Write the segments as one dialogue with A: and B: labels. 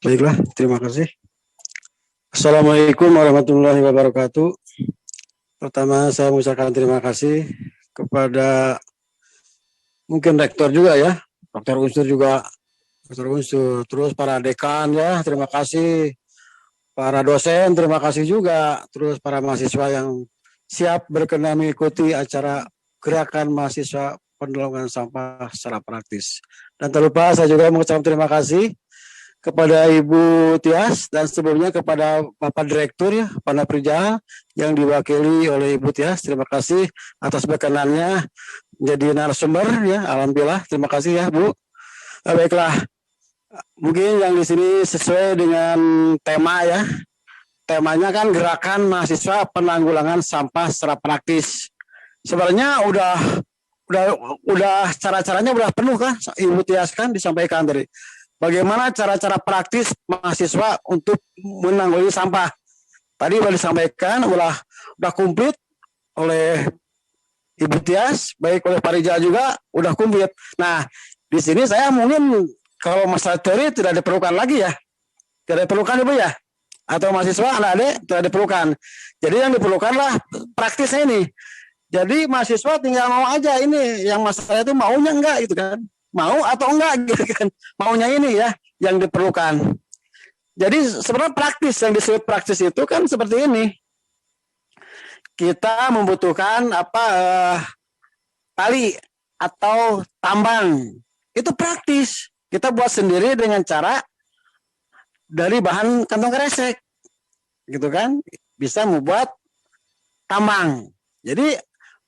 A: Baiklah, terima kasih. Assalamualaikum warahmatullahi wabarakatuh. Pertama, saya mengucapkan terima kasih kepada mungkin rektor juga ya, Dr. Unsur juga, Dr. Unsur, terus para dekan ya, terima kasih. Para dosen, terima kasih juga. Terus para mahasiswa yang siap berkenan mengikuti acara gerakan mahasiswa penanggulangan sampah secara praktis. Dan terlupa saya juga mengucapkan terima kasih kepada Ibu Tias dan sebelumnya kepada Bapak Direktur ya, Pana Prijal yang diwakili oleh Ibu Tias. Terima kasih atas berkenannya menjadi narasumber ya. Alhamdulillah, terima kasih ya Bu. Baiklah, mungkin yang di sini sesuai dengan tema ya. Temanya kan gerakan mahasiswa penanggulangan sampah secara praktis. Sebenarnya udah cara-caranya udah penuh kan Ibu Tias kan disampaikan tadi. Bagaimana cara-cara praktis mahasiswa untuk menanggulangi sampah? Tadi sudah disampaikan, udah komplit oleh Ibu Tias, baik oleh Pak Rijal juga, udah komplit. Nah, di sini saya mungkin kalau masalah teori tidak diperlukan lagi ya. Tidak diperlukan Ibu ya? Atau mahasiswa, anak-adik tidak diperlukan. Jadi yang diperlukanlah praktisnya ini. Jadi mahasiswa tinggal mau aja ini, yang masalah itu maunya enggak gitu kan. Mau atau enggak gitu kan, maunya ini ya yang diperlukan. Jadi sebenarnya praktis, yang disebut praktis itu kan seperti ini, kita membutuhkan tali atau tambang, itu praktis, kita buat sendiri dengan cara dari bahan kantong kresek gitu kan, bisa membuat tambang. Jadi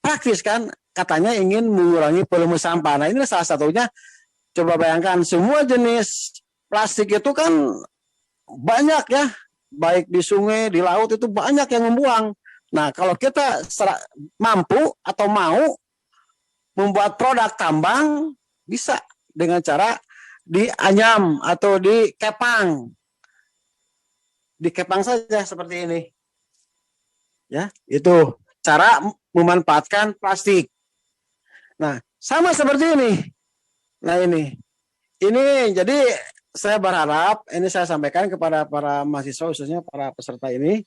A: praktis kan, katanya ingin mengurangi volume sampah. Nah ini salah satunya, coba bayangkan semua jenis plastik itu kan banyak ya, baik di sungai, di laut itu banyak yang membuang. Nah kalau kita mampu atau mau membuat produk tambang, bisa dengan cara dianyam atau dikepang. Dikepang saja seperti ini. Ya, itu cara memanfaatkan plastik. Nah, sama seperti ini. Nah, ini jadi saya berharap ini saya sampaikan kepada para mahasiswa khususnya para peserta ini.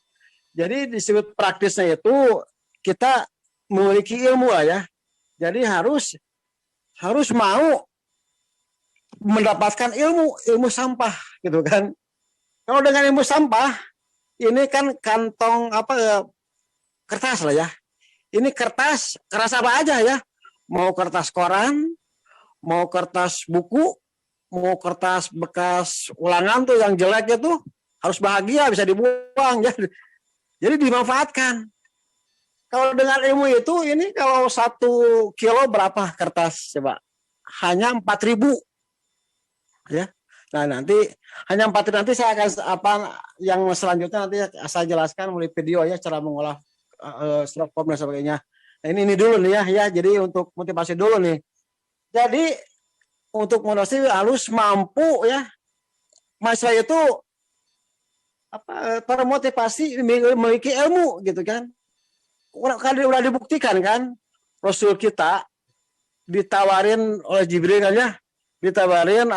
A: Jadi disebut praktisnya itu kita memiliki ilmu ya. Jadi harus mau mendapatkan ilmu sampah gitu kan. Kalau dengan ilmu sampah ini kan kantong kertas lah ya. Ini kertas apa aja ya. Mau kertas koran, mau kertas buku, mau kertas bekas ulangan tuh yang jelek itu harus bahagia bisa dibuang ya. Jadi dimanfaatkan. Kalau dengan ilmu itu ini kalau 1 kilo berapa kertas coba? Hanya 4.000 ya. Nah nanti hanya 4.000, nanti saya akan yang selanjutnya nanti saya jelaskan melalui video ya cara mengolah styrofoam dan sebagainya. Nah, ini dulu nih ya, jadi untuk motivasi dulu nih. Jadi untuk motivasi harus mampu ya, mahasiswa itu termotivasi memiliki ilmu gitu kan. Udah dibuktikan kan, Rasul kita ditawarin oleh Jibril kan ya, ditawarin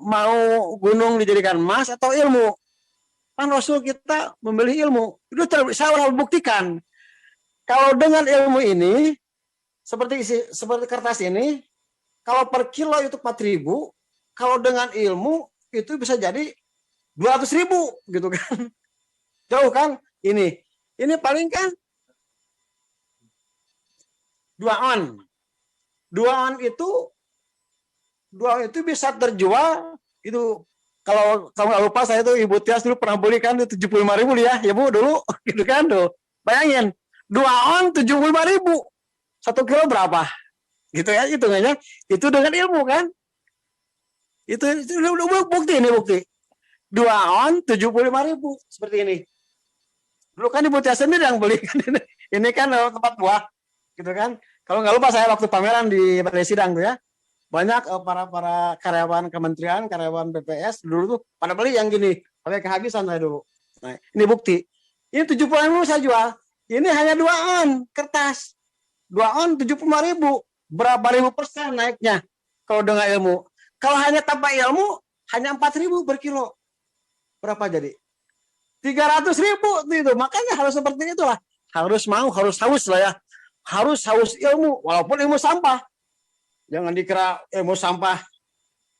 A: mau gunung dijadikan emas atau ilmu. Kan Rasul kita memilih ilmu, itu saya buktikan. Kalau dengan ilmu ini, seperti kertas ini, kalau per kilo itu 4.000, kalau dengan ilmu itu bisa jadi 200.000 gitu kan. Jauh kan? Ini paling kan 2 on. 2 on itu bisa terjual itu. Kalau kamu nggak lupa, saya tuh Ibu Tias dulu pernah beli kan 75.000 ya Bu dulu gitu kan tuh. Bayangin 2 on 75.000, 1 kilo berapa? Gitu ya hitungannya. Itu dengan ilmu kan? Itu bukti. 2 on 75.000 seperti ini. Dulu kan Ibu Tias sendiri yang beli kan ini. Ini kan tempat buah gitu kan. Kalau nggak lupa saya waktu pameran di Balai Sidang tuh ya. Banyak para karyawan kementerian, karyawan BPS dulu tuh pada beli yang gini, sampai kehabisan saya dulu. Nah, ini bukti. Ini 70.000 saya jual. Ini hanya 2 on kertas. 2 on 75.000. Berapa ribu persen naiknya kalau dengan ilmu. Kalau hanya tanpa ilmu, hanya 4.000 per kilo. Berapa jadi? 300.000 itu. Makanya harus seperti itulah. Harus mau, harus haus lah ya. Harus haus ilmu, walaupun ilmu sampah. Jangan dikira ilmu sampah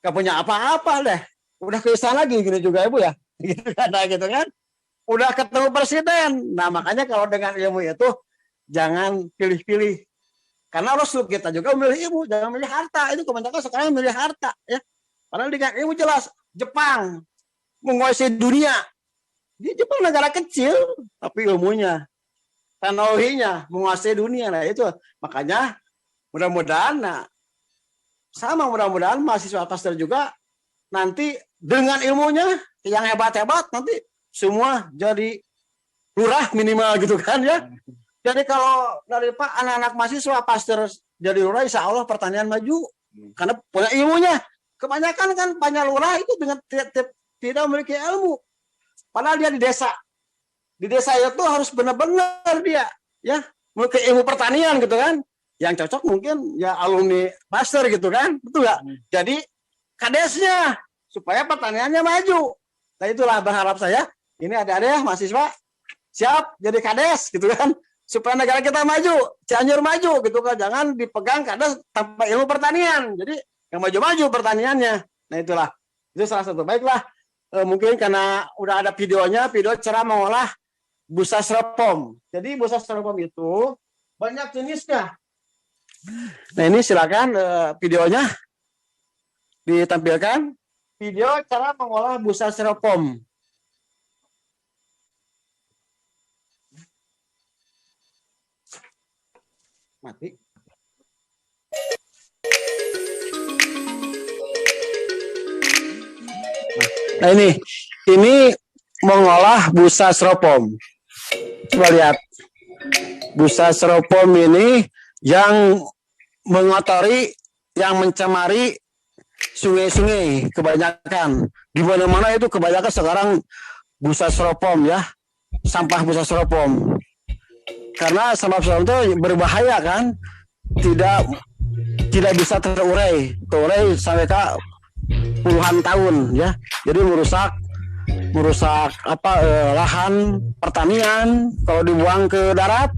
A: gak punya apa-apa deh. Udah ke istana lagi gini juga Ibu ya. Gitu kan. Udah ketemu presiden. Nah, makanya kalau dengan ilmu itu jangan pilih-pilih. Karena Rasul kita juga memilih ilmu, jangan memilih harta. Itu kebanyakan sekarang memilih harta ya. Padahal dengan ilmu jelas Jepang menguasai dunia. Di Jepang negara kecil, tapi ilmunya, teknologinya menguasai dunia. Nah itu makanya mudah-mudahan, mudah-mudahan mahasiswa Pasteur juga nanti dengan ilmunya yang hebat-hebat nanti semua jadi lurah minimal gitu kan ya. Jadi kalau dari Pak anak-anak mahasiswa Pasteur jadi lurah, insya Allah pertanian maju karena punya ilmunya. Kebanyakan kan banyak lurah itu dengan tidak memiliki ilmu. Padahal dia di desa. Di desa itu harus benar-benar dia ya memiliki ilmu pertanian gitu kan. Yang cocok mungkin ya alumni Pasteur gitu kan. Betul nggak? Jadi kadesnya supaya pertaniannya maju. Nah itulah berharap saya. Ini ada mahasiswa siap jadi kades gitu kan. Supaya negara kita maju, Cianjur maju gitu kan. Jangan dipegang kades tanpa ilmu pertanian. Jadi yang maju-maju pertaniannya. Nah itulah. Itu salah satu. Baiklah. Mungkin karena udah ada videonya, video cara mengolah busa styrofoam. Jadi busa styrofoam itu banyak jenisnya. Nah ini silakan videonya ditampilkan. Video cara mengolah busa styrofoam. Mati. Nah ini mengolah busa styrofoam. Coba lihat. Busa styrofoam ini yang mengotori, yang mencemari sungai-sungai kebanyakan. Di mana-mana itu kebanyakan sekarang busa styrofoam ya. Sampah busa styrofoam. Karena sampah styrofoam itu berbahaya kan. Tidak bisa terurai sampai ke puluhan tahun ya. Jadi merusak lahan pertanian. Kalau dibuang ke darat,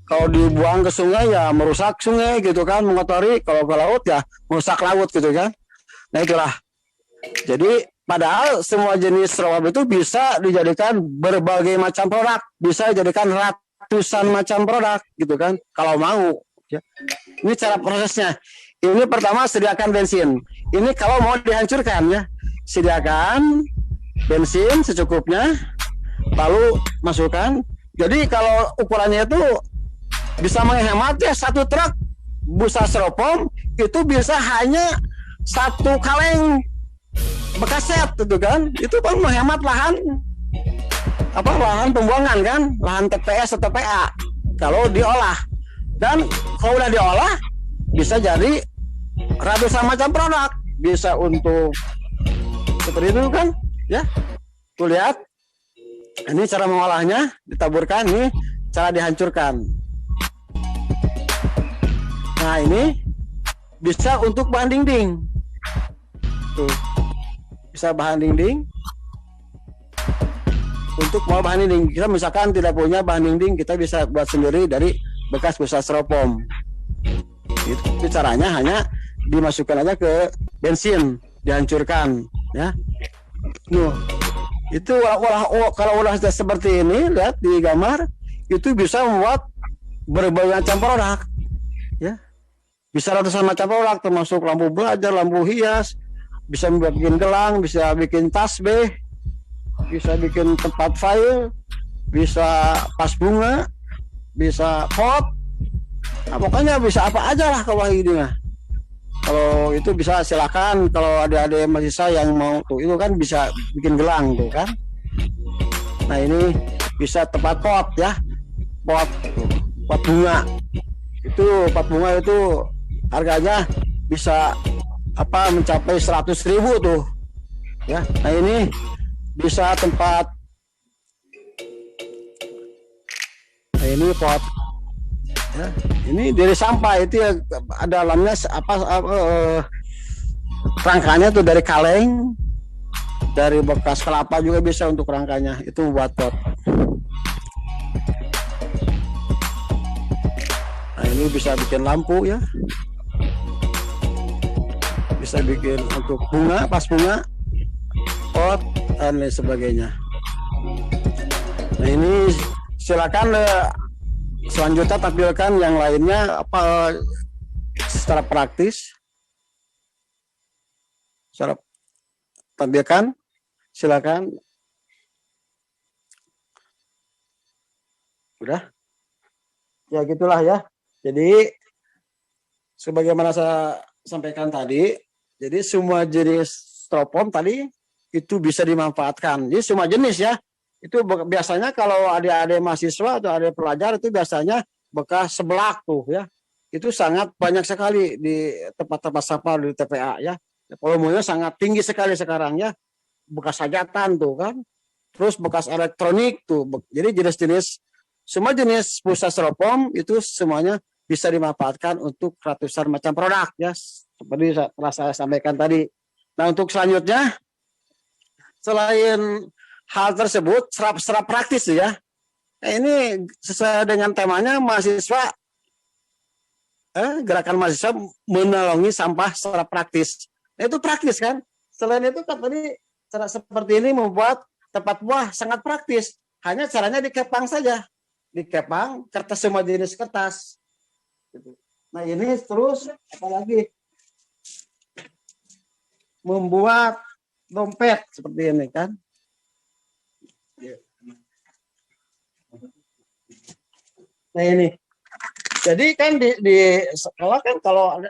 A: kalau dibuang ke sungai ya merusak sungai gitu kan, mengotori. Kalau ke laut ya merusak laut gitu kan. Nah itulah. Jadi padahal semua jenis styrofoam itu bisa dijadikan berbagai macam produk, bisa dijadikan ratusan macam produk gitu kan kalau mau ya. Ini cara prosesnya. Ini pertama sediakan bensin. Ini kalau mau dihancurkan ya, sediakan bensin secukupnya, lalu masukkan. Jadi kalau ukurannya itu bisa menghemat ya, satu truk busa styrofoam itu bisa hanya 1 kaleng bekas set gitu kan. Itu kan menghemat lahan pembuangan kan, lahan TPS atau TPA kalau diolah. Dan kalau udah diolah bisa jadi ratusan macam produk, bisa untuk seperti itu kan ya. Tuh lihat, ini cara mengolahnya, ditaburkan, ini cara dihancurkan. Nah ini bisa untuk bahan dinding, tuh bisa bahan dinding. Untuk mau bahan dinding, kita misalkan tidak punya bahan dinding, kita bisa buat sendiri dari bekas busa styrofoam. Itu caranya hanya dimasukkan aja ke bensin, dihancurkan ya. Itu kalau ulah seperti ini, lihat di gambar, itu bisa membuat berbagai macam produk ya. Bisa ratusan macam produk, termasuk lampu belajar, lampu hias, bisa bikin gelang, bisa bikin tasbih, bisa bikin tempat file, bisa vas bunga, bisa pot. Nah, pokoknya bisa apa aja lah kalau ini mah. Kalau itu bisa silakan, kalau ada mahasiswa yang mau tuh, itu kan bisa bikin gelang tuh kan. Nah ini bisa tempat pot ya, pot bunga. Itu pot bunga itu harganya bisa mencapai 100.000 tuh ya. Nah ini bisa tempat, nah ini pot ya. Ini dari sampah itu ya, ada dalamnya rangkanya tuh dari kaleng Dari bekas kelapa juga bisa untuk rangkanya, itu buat pot. Nah ini bisa bikin lampu ya, bisa bikin untuk bunga, pas bunga, pot, dan lain sebagainya. Nah ini silakan selanjutnya tampilkan yang lainnya apa secara praktis. Secara tampilkan, silakan. Udah? Ya gitulah ya. Jadi sebagaimana saya sampaikan tadi, jadi semua jenis styrofoam tadi itu bisa dimanfaatkan. Jadi semua jenis ya. Itu biasanya kalau adik-adik mahasiswa atau adik pelajar itu biasanya bekas sebelak tuh ya. Itu sangat banyak sekali di tempat-tempat sampah di TPA ya. Volumenya sangat tinggi sekali sekarang ya. Bekas hajatan tuh kan. Terus bekas elektronik tuh. Jadi jenis-jenis semua jenis busa styrofoam itu semuanya bisa dimanfaatkan untuk ratusan macam produk ya, seperti telah saya sampaikan tadi. Nah untuk selanjutnya, selain hal tersebut serap praktis ya, nah, ini sesuai dengan temanya mahasiswa gerakan mahasiswa menolongi sampah secara praktis. Nah, itu praktis kan. Selain itu kan tadi cara seperti ini membuat tempat buah sangat praktis. Hanya caranya dikepang saja, dikepang kertas semua jenis kertas. Nah ini terus apalagi membuat dompet seperti ini kan. Nah ini, jadi kan di sekolah kan kalau ada,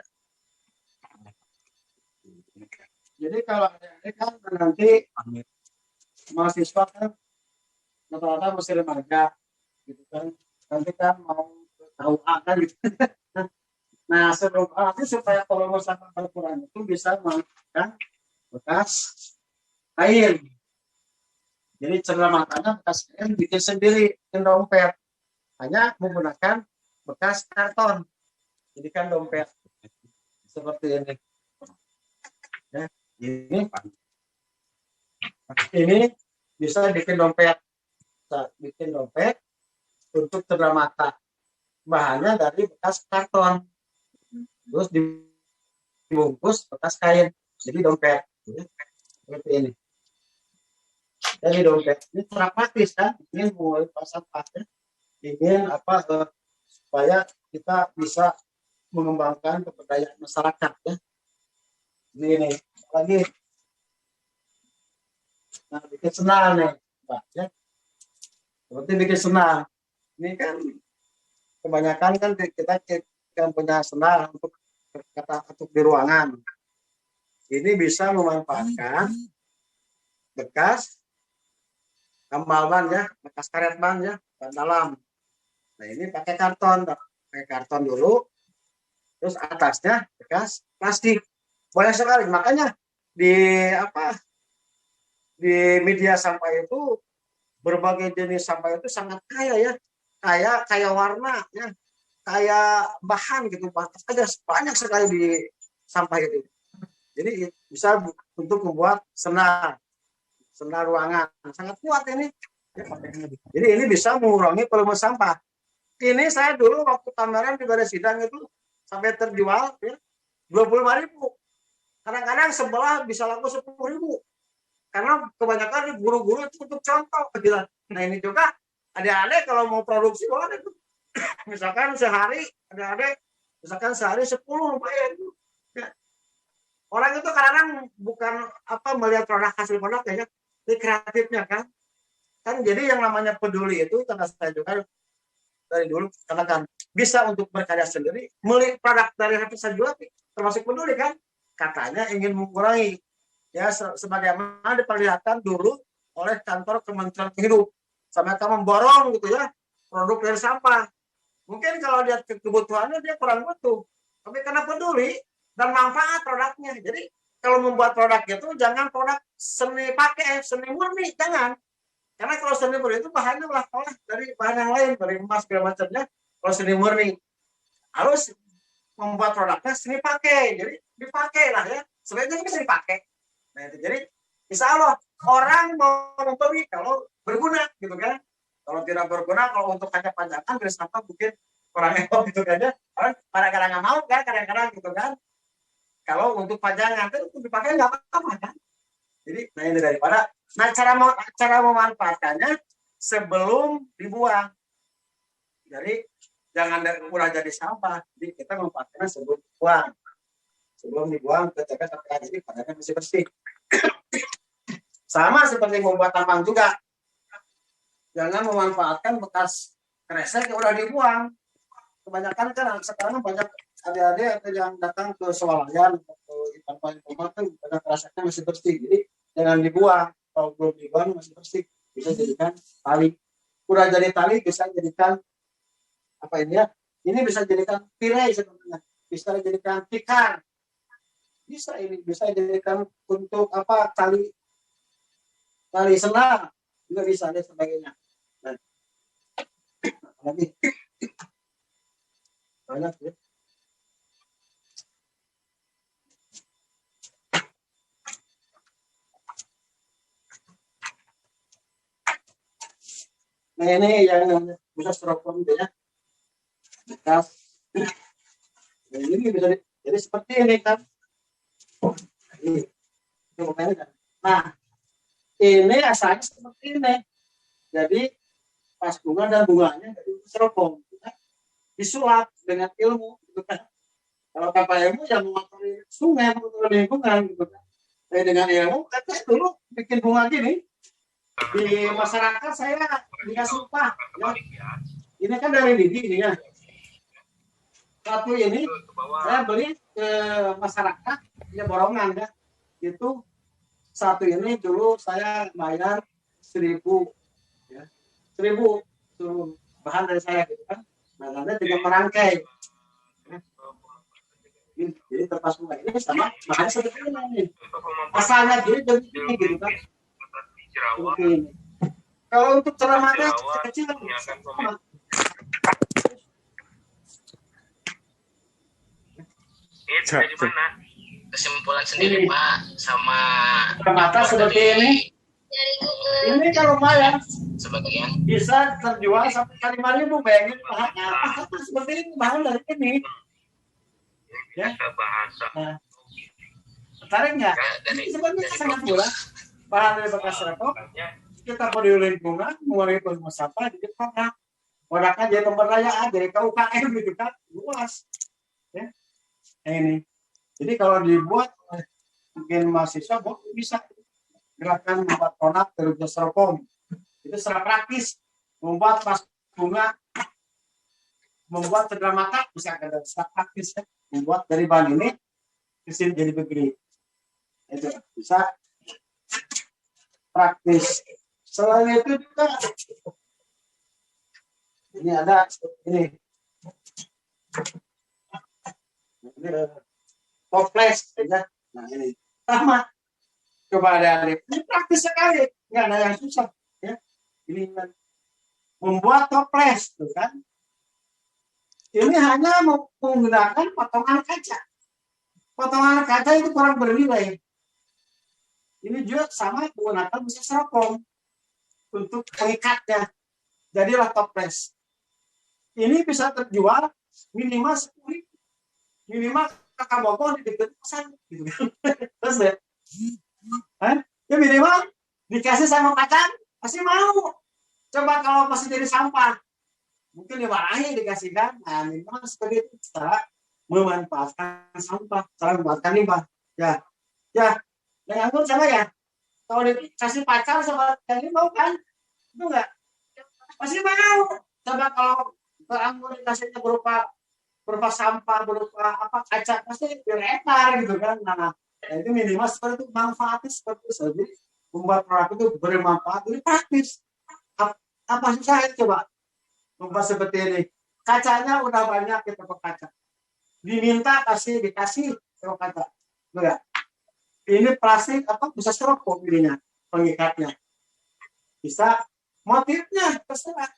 A: jadi kalau ada kan nanti mahasiswa kan rata-rata masih remaja gitu kan, nanti kan mau tahu akan gitu. Nah sebelum nanti supaya kalau masalah berkurang itu bisa menggunakan bekas kain. Jadi cara matanya bekas kain bikin sendiri, bikin dompet. Hanya menggunakan bekas karton. Jadi kan dompet seperti ini. Ya, ini bisa bikin dompet. Bisa bikin dompet untuk cendera mata. Bahannya dari bekas karton. Terus dibungkus bekas kain. Jadi dompet. Seperti ini. Jadi dompet. Ini cara praktis kan. Ini mulai pasang pakai. Ingin apa supaya kita bisa mengembangkan kebudayaan masyarakat ya. Ini lagi. Nah, bikin senang nih, Pak ya. Seperti bikin senang. Ini kan kebanyakan kan kita punya senang untuk di ruangan. Ini bisa memanfaatkan bekas tambal ban ya, bekas karet ban ya, ban dalam. Nah ini pakai karton dulu, terus atasnya bekas plastik. Banyak sekali, makanya di media sampah itu berbagai jenis sampah itu sangat kaya ya, kaya warna ya, kaya bahan gitu, ada banyak sekali di sampah itu. Jadi bisa untuk membuat senar ruangan, sangat kuat ini. Jadi ini bisa mengurangi volume sampah. Ini saya dulu waktu pameran di Balai Sidang itu sampai terjual ya 25.000. Kadang-kadang sebelah bisa laku 10.000. Karena kebanyakan guru-guru itu untuk contoh. Nah ini juga adik-adik kalau mau produksi boleh itu. Misalkan sehari adik-adik misalkan sehari 10 lumayan. Ya. Orang itu kadang-kadang bukan melihat produk hasil produk ya, ini kreatifnya kan. Kan jadi yang namanya peduli itu karena saya juga dari dulu karena kan bisa untuk berkarya sendiri, beli produk dari hasil saya jual termasuk peduli kan, katanya ingin mengurangi ya sebagaimana diperlihatkan dulu oleh kantor Kementerian Hidup sampai memborong gitu ya produk dari sampah. Mungkin kalau lihat kebutuhannya dia kurang butuh, tapi karena peduli dan manfaat produknya. Jadi kalau membuat produk itu jangan produk seni pakai, seni murni, jangan. Karena kalau seni murni itu bahannya lah dari bahan yang lain, dari emas segala macamnya. Kalau seni murni harus membuat produknya seni pakai, jadi dipakai lah ya. Sebenarnya bisa dipakai. Nah itu jadi insya Allah
B: orang mau membeli kalau berguna gitu kan. Kalau tidak berguna, kalau untuk hanya pajakan terus apa mungkin orang ekor gitu kan ya. Orang kadang-kadang nggak mau kan, kadang-kadang gitu kan. Kalau untuk pajangan itu dipakai nggak apa-apa kan. Jadi nah ini daripada cara memanfaatkannya sebelum dibuang. Jadi jangan udah jadi sampah. Jadi kita memanfaatkannya sebelum dibuang. Sebelum dibuang ketika terkait jadi padangan masih bersih. Sama seperti membuat tambang juga. Jangan memanfaatkan bekas kresek yang udah dibuang. Kebanyakan kan sekarang banyak adik-adik yang datang ke swalayan atau ikan paling rumah tuh banyak kreseknya masih bersih. Jadi jangan dibuang. Kalau belum dibuang masih bersih, bisa jadikan tali. Udah jadi tali bisa jadikan apa ini ya? Ini bisa jadikan tirai sebenarnya. Bisa jadikan tikar. Bisa ini bisa jadikan untuk apa tali senang juga bisa dan sebagainya. Nah, lagi banyak ya. Nah ini yang bisa styrofoam ya. Nah, ini bisa jadi seperti ini kan. Ini. Nah, ini asalnya seperti ini. Jadi pas bunga dan bunganya dari styrofoam disulap dengan ilmu gitu kan. Kalau tanpa ilmu yang mengotori sungai, mengotori lingkungan gitu kan. Tapi dengan ilmu, katanya dulu bikin bunga gini di masyarakat saya dikasih upah ya. Ini kan dari Didi ini ya. Satu ini saya beli ke masyarakat ya borongan ya. Itu satu ini dulu saya bayar 1.000 ya. 1.000 itu bahan dari saya gitu kan. Nah, nanti juga merangkai. Jadi terpas bunga ini sama bahannya seperti ini. Asalnya jadi begini gitu kan. Seperti ini. Kalau untuk ceramahnya kecil sama.
C: Itu dari mana? Kesimpulan sendiri Pak sama
B: mata seperti ini. Ini kalau lumayan
C: sebagian
B: bisa terjual sampai 5.000 bayangin bahannya apa seperti ini bahan dari ini. Ya.
C: Bahasa.
B: Nah, tertarik nggak? Ini sebenarnya sangat murah. Bahan dari bekas rokok. Kita peduli lingkungan, mengurangi penggunaan sampah, jadi produk. Produknya jadi pemberdayaan, jadi UKM gitu kan, luas. Ya. Nah, ini. Jadi kalau dibuat mungkin mahasiswa bisa gerakan membuat produk dari styrofoam. Itu secara praktis membuat pas bunga, membuat cendera mata bisa ada secara praktis ya. Membuat dari bahan ini kesini jadi begini. Itu bisa praktis. Selain itu juga ini ada ini toples ya. Nah ini sama. Coba ada ini praktis sekali, nggak ada yang susah ya. Ini membuat toples tuh kan. Ini hanya menggunakan potongan kaca. Potongan kaca itu kurang bernilai. Ini juga sama menggunakan busa styrofoam untuk pengikatnya. Jadilah toples. Ini bisa terjual minimal 10.000. Minimal kakak bokong di dekat kosan gitu kan. Terus ya. Ya minimal dikasih sama kacang pasti mau. Coba kalau masih jadi sampah mungkin dimarahi dikasihkan. Nah minimal seperti itu cara memanfaatkan sampah, cara memanfaatkan limbah. Ya yang anggur sama ya. Kalau dikasih pacar sama yang ini mau kan? Itu enggak? Pasti mau. Coba kalau anggur dikasihnya berupa sampah, berupa apa kaca pasti berlebar gitu kan. Nah itu minimal seperti itu manfaatnya seperti itu. Jadi membuat produk itu bermanfaat, ini praktis. Apa susahnya coba membuat seperti ini? Kacanya udah banyak kita pakai kaca. Diminta dikasih sama kaca. Enggak. Ini plastik apa bisa styrofoam ininya pengikatnya. Bisa motifnya terserah.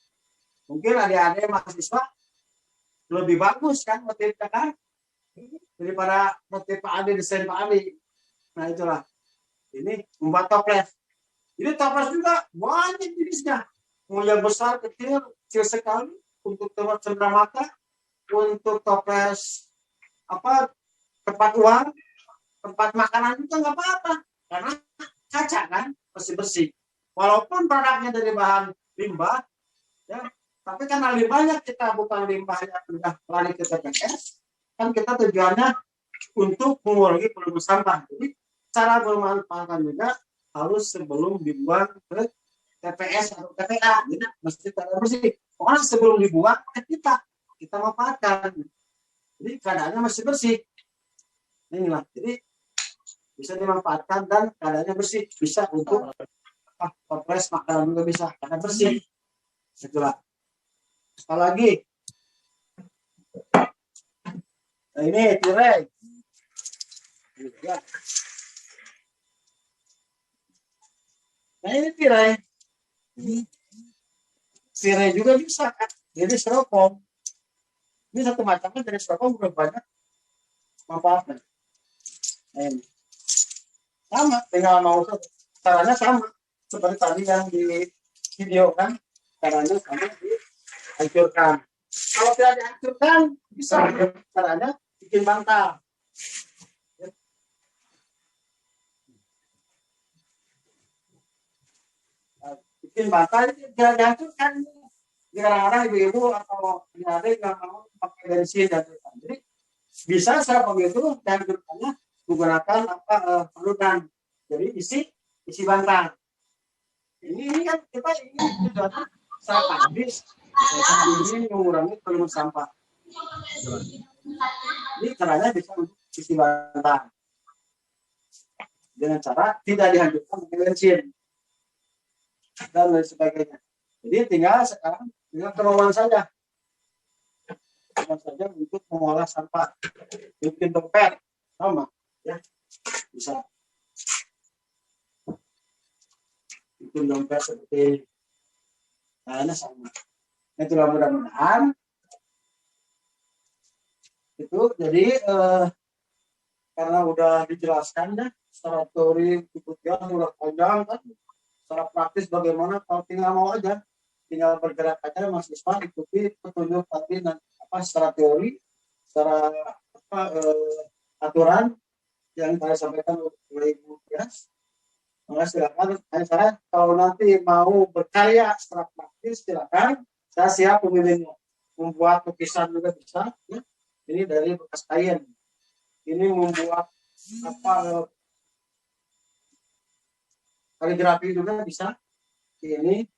B: Mungkin adik-adik mahasiswa lebih bagus kan motifnya kan daripada motif Pak Ali, desain Pak Ali. Nah itulah ini membuat toples Jadi toples juga banyak jenisnya. Mau yang besar, kecil sekali untuk cenderamata, untuk toples apa tempat uang, tempat makanan juga nggak apa-apa karena kaca kan bersih-bersih. Walaupun produknya dari bahan limbah, ya, tapi karena limbahnya kita bukan limbah yang sudah lari ke TPS, kan kita tujuannya untuk mengurangi volume sampah. Jadi cara memanfaatkan juga harus sebelum dibuang ke TPS atau TPA, jadi mesti bersih. Pokoknya sebelum dibuang kita manfaatkan. Jadi keadaannya masih bersih. Inilah, jadi bisa dimanfaatkan dan keadaannya bersih. Bisa untuk toples makanan juga bisa karena bersih. Segera. Apalagi, nah ini tirai. Nah ini tirai. Tirai juga bisa kan. Jadi styrofoam. Ini satu macamnya dari styrofoam udah banyak manfaatnya. Nah, ini. Sama, tinggal mau caranya sama seperti tadi yang di video kan, caranya sama dihancurkan. Kalau tidak dihancurkan bisa caranya bikin bantal. Bikin bantal tidak dihancurkan. Kadang-kadang ibu-ibu atau adik yang mau pakai bensin dan jadi bisa secara begitu dihancurkannya menggunakan paludan. Jadi isi bantal. Ini kan kita ingin tujuannya saat habis ini mengurangi volume sampah. Ini caranya bisa untuk isi bantal dengan cara tidak dihancurkan pakai bensin dan lain sebagainya. Jadi tinggal sekarang kemauan saja untuk mengolah sampah. Bikin dompet sama ya bisa bikin dompet seperti ini. Nah, ini sama. Itulah mudah-mudahan itu jadi karena udah dijelaskan ya secara teori ikutnya udah panjang kan, secara praktis bagaimana kalau tinggal mau aja tinggal bergerak aja mahasiswa ikuti petunjuk tadi secara teori, secara aturan yang saya sampaikan oleh Ibu Tias. Maka silakan saya kalau nanti mau berkarya secara praktis silakan, saya siap pemilihnya. Membuat lukisan juga bisa ya. Ini dari bekas kain. Ini membuat kaligrafi juga bisa. Ini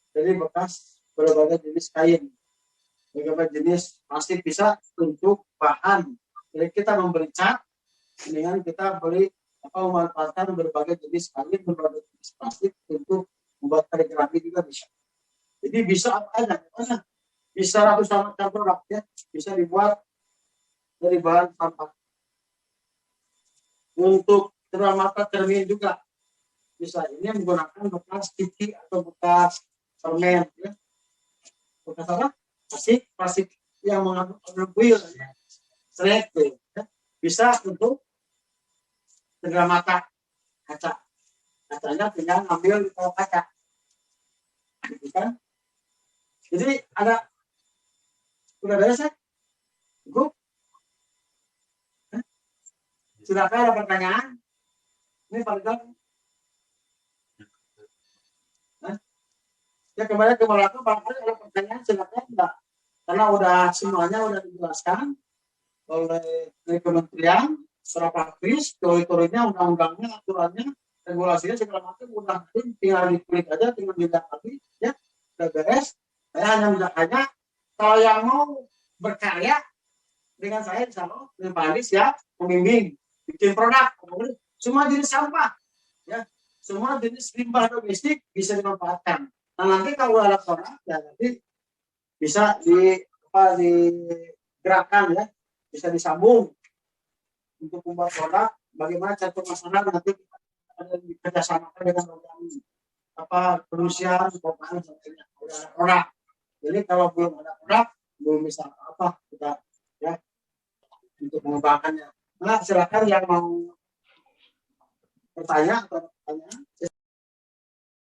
B: dari bekas berbagai jenis kain. Berbagai jenis plastik bisa untuk bahan. Jadi kita membeli cat dengan kita beli memanfaatkan berbagai jenis kain, berbagai jenis plastik untuk membuat kaligrafi juga bisa. Jadi bisa apa aja, bisa ratusan macam produk ya, bisa dibuat dari bahan sampah. Untuk cenderamata cermin juga bisa, ini menggunakan bekas tiki atau bekas permen ya. Bekas apa? Plastik yang mengandung kuil ya. Seret ya. Bisa untuk cenderamata kaca. Kacanya tinggal ambil di bawah kaca. Gitu kan? Jadi ada sudah beres ya? Cukup? Sudahkah ada pertanyaan? Ini Pak ya kembali ke belakang, barangkali ada pertanyaan silakan enggak? Karena udah semuanya udah dijelaskan oleh kementerian secara praktis, teori-teorinya, undang-undangnya, aturannya, regulasinya segala macam udah tinggal diklik aja, tinggal dilihat lagi, ya udah beres. Saya hanya kalau yang mau berkarya dengan saya insya Allah dengan Pak Alis ya membimbing bikin produk, semua jenis sampah, ya semua jenis limbah domestik bisa dimanfaatkan. Nah nanti kalau ada produk ya nanti bisa digerakkan ya, bisa disambung untuk membuat produk. Bagaimana cara pemasaran nanti ada kerjasama dengan perusahaan pemasaran sebagainya. Ada produk. Jadi kalau belum ada produk belum bisa kita ya untuk mengembangkannya. Nah silakan yang mau bertanya atau pertanyaan.